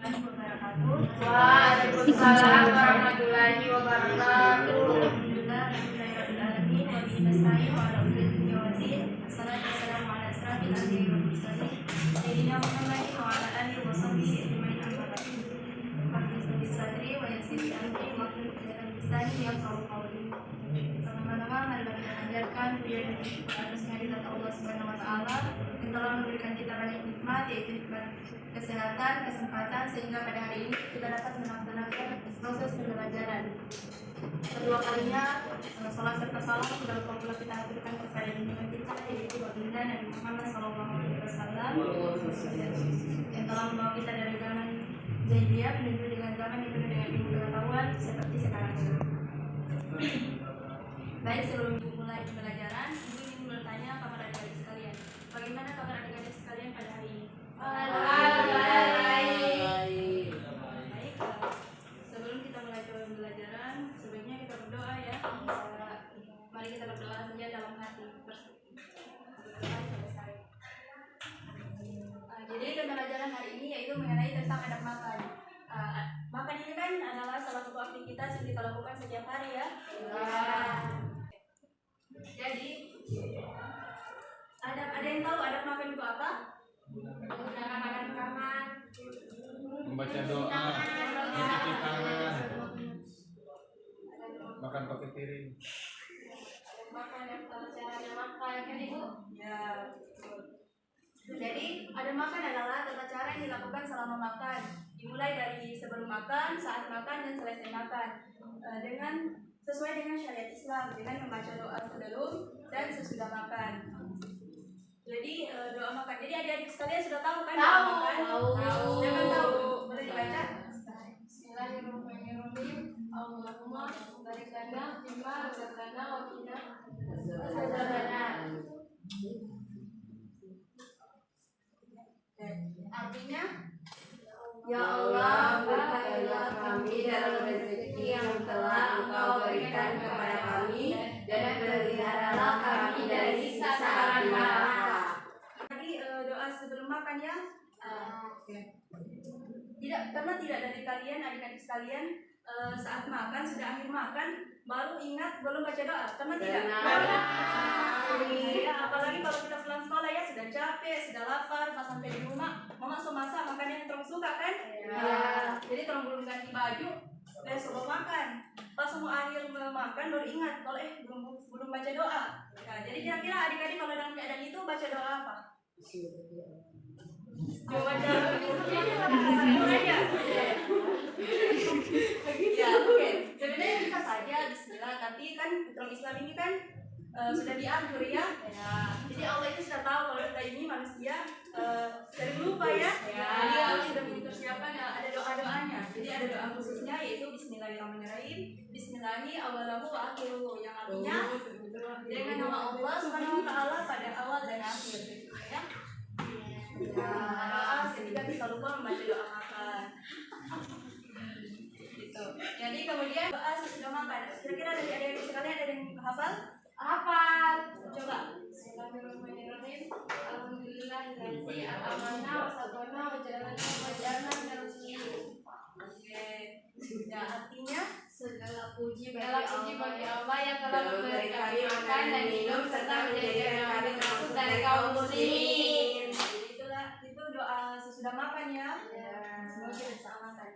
Waalaikumsalam warahmatullahi wabarakatuh. Allah Subhanahu wa taala yang telah memberikan kita banyak nikmat, yaitu nikmat kesehatan, kesempatan, sehingga pada hari ini kita dapat melaksanakan proses pembelajaran. Kedua kalinya, salat serta salam sudah pula kita aturkan kepada junjungan kita, yaitu baginda Nabi Muhammad SAW, yang telah membawa kita dari zaman jahiliyah menuju dengan zaman yang penuh dengan ilmu pengetahuan seperti sekarang ini. Baik, sebelum dimulai pembelajaran, ibu ingin bertanya kepada adik-adik sekalian, bagaimana kabar adik-adik sekalian pada hari ini? Baik, sebelum kita mulai pembelajaran, sebaiknya kita berdoa ya. Mari kita berdoa saja dalam hati. Jadi pembelajaran hari ini yaitu mengenai tentang adab makan. Makan ini kan adalah salah satu aktivitas yang kita lakukan setiap hari ya. Jadi ada yang tahu adab makan itu apa? Menggunakan tangan, membaca doa, mencuci tangan, makan pakai piring. Makan yang caranya makan kan ibu? Ya. Jadi ada makan adalah tata cara yang dilakukan selama makan, dimulai dari sebelum makan, saat makan dan selesai makan, dengan sesuai dengan syariat Islam, dengan membaca doa sebelum dan sesudah makan. Jadi doa makan. Jadi adik-adik sekalian sudah tahu kan doa makan? Tahu. Jangan tahu. Boleh dibaca? Bismillahirrahmanirrahim. Allahumma barik lana fima razaqtana wa qina adzabannar. Artinya, ya Allah, berkahilah kami dalam rezeki yang telah Engkau berikan kepada kami, dan peliharalah kami dari siksa api neraka. Tadi doa sebelum makan ya. Tidak dari kalian, adik-adik sekalian, saat makan, sudah akhir makan, baru ingat belum baca doa? Pernah tidak? Ya, apalagi kalau kita pulang sekolah ya, sudah capek, sudah lapar, pas sampai di rumah, mama so masak makanan yang terong suka kan? Ya. Jadi terong belum ganti baju, sebelum makan. Pas mau akhir makan baru ingat kalau belum baca doa. Nah, jadi kira-kira adik-adik kalau dalam keadaan itu baca doa apa? Coba aja. Ya, oke. Sebenarnya bisa saja Bismillah, tapi kan fitrah Islam ini kan sudah diatur ya. Jadi Allah itu sudah tahu kalau kita ini manusia sering lupa ya. Jadi Allah sudah mempersiapkan ada doa-doanya. Jadi ada doa khususnya yaitu Bismillahirrahmanirrahim. Bismillahi awalahu wa akhiruhu, yang artinya dengan nama Allah Subhanahu wa taala pada awal dan akhir gitu ya. Doa ketika kita lupa membaca doa makan. Gitu. Jadi kemudian doa sesudah makan. Kira-kira dari adik-adik sekalian ada yang hafal? Hafal. Coba. Bismillahirrahmanirrahim. Alhamdulillahilladzi at'amana wa saqana wa jalana minal muslimin. Oke. Ya, artinya segala puji bagi Allah yang telah memberi kami makan dan minum serta menjadikan kami termasuk dari kaum muslimin. Itu doa sesudah makan ya. Semoga kita bisa amalkan.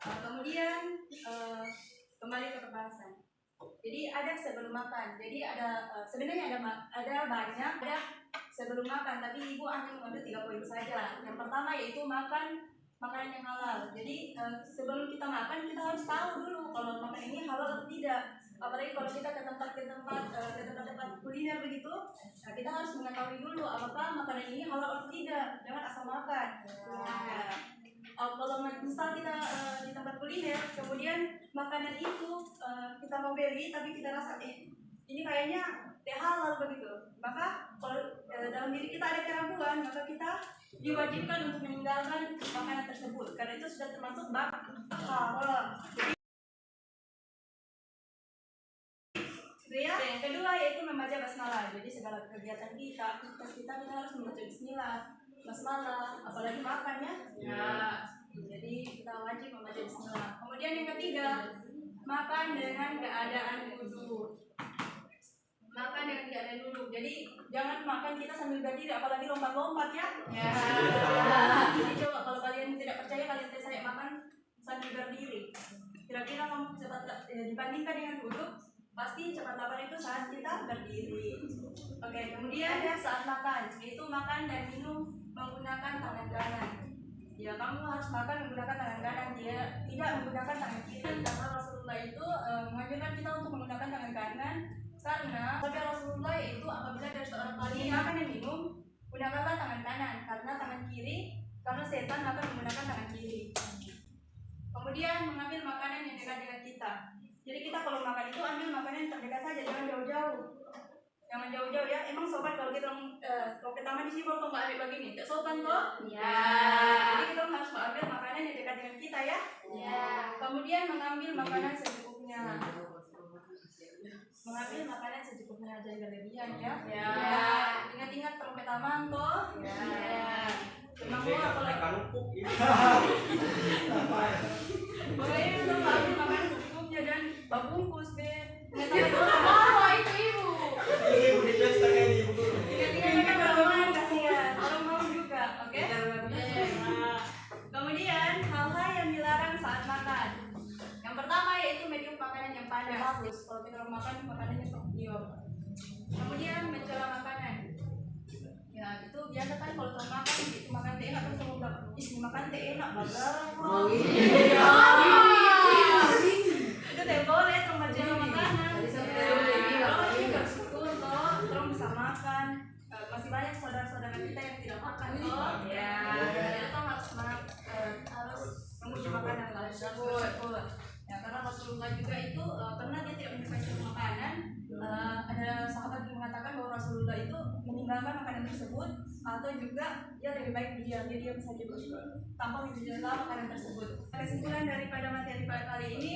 Kemudian kembali ke pembahasan. Jadi ada sebelum makan. Jadi sebenarnya ada banyak sebelum makan, tapi ibu hanya mengambil 3 poin saja. Yang pertama yaitu makanan yang halal. Jadi sebelum kita makan kita harus tahu dulu kalau makanan ini halal atau tidak. Apalagi kalau kita ke tempat kuliner begitu, nah kita harus mengetahui dulu apakah makanan ini halal atau tidak. Jangan asal makan. Kalau misal kita di tempat kuliner, kemudian makanan itu kita mau beli, tapi kita rasa ini kayaknya halal begitu. Maka kalau dalam diri kita ada keraguan, maka kita diwajibkan untuk meninggalkan makanan tersebut, karena itu sudah termasuk bab halal. Ya, yang kedua yaitu membaca basmalah. Jadi segala kegiatan kita, aktivitas kita harus membaca bismillah, basmalah, apalagi makan ya. Jadi makan dengan keadaan duduk. Makan dengan keadaan duduk. Jadi jangan makan kita sambil berdiri, apalagi lompat-lompat ya. Ya. Jadi coba kalau kalian tidak percaya, kalian tes saya makan sambil berdiri. Kira-kira kamu cepat dibandingkan dengan duduk, pasti cepat lapar itu saat kita berdiri. Oke, kemudian ya saat makan, yaitu makan dan minum menggunakan tangan kanan. Ya, kamu harus makan menggunakan tangan kanan, tidak menggunakan tangan kiri. Karena Rasulullah itu mengajarkan kita untuk menggunakan tangan kanan, karena sabda Rasulullah yaitu apabila dari seorang kalian makan dan minum, gunakanlah tangan kanan, karena tangan kiri, karena setan akan menggunakan tangan kiri. Kemudian mengambil makanan yang dekat dengan kita. Jadi kita kalau makan itu ambil makanan yang terdekat saja, jangan jauh-jauh. Jangan jauh-jauh ya. Emang sobat kalau kita kalau ke taman di sini kalau nggak ambil begini, tidak sopan toh? Ya. Jadi kita harus mengambil makanan yang dekat dengan kita ya. Ya. Kemudian mengambil makanan secukupnya. Mengambil makanan secukupnya, jangan berlebihan ya. Ya. Ingat-ingat trompet aman toh? Ya. Memang kalau pokoknya itu ambil makanan secukupnya dan babungkus be. Oh, itu ibu. Ingat-ingat orang kasihan, orang mau juga, oke? Kemudian hal-hal yang dilarang saat makan. Yang pertama yaitu medium makanan yang panas. Kalau kita makan makanannya medium. Kemudian mencela makanan. Ya itu biasa kan kalau kita makan gitu, makan teh enak terus kamu bilang, ih makan teh enak banget. Itu teh boleh tuh mencela makanan. Kalau kita nggak syukur toh, terus bisa makan. Masih banyak saudara-saudara kita yang tidak makan toh. Ya. Kita harus memuji makanan lah, syukur. Ya karena Rasulullah juga itu pernah dia tidak menyukai suatu makanan. Ada sahabat yang mengatakan bahwa Rasulullah itu meninggalkan makanan tersebut atau juga dia lebih baik diam saja tanpa menjelaskan makanan tersebut. Kesimpulan daripada materi kali ini,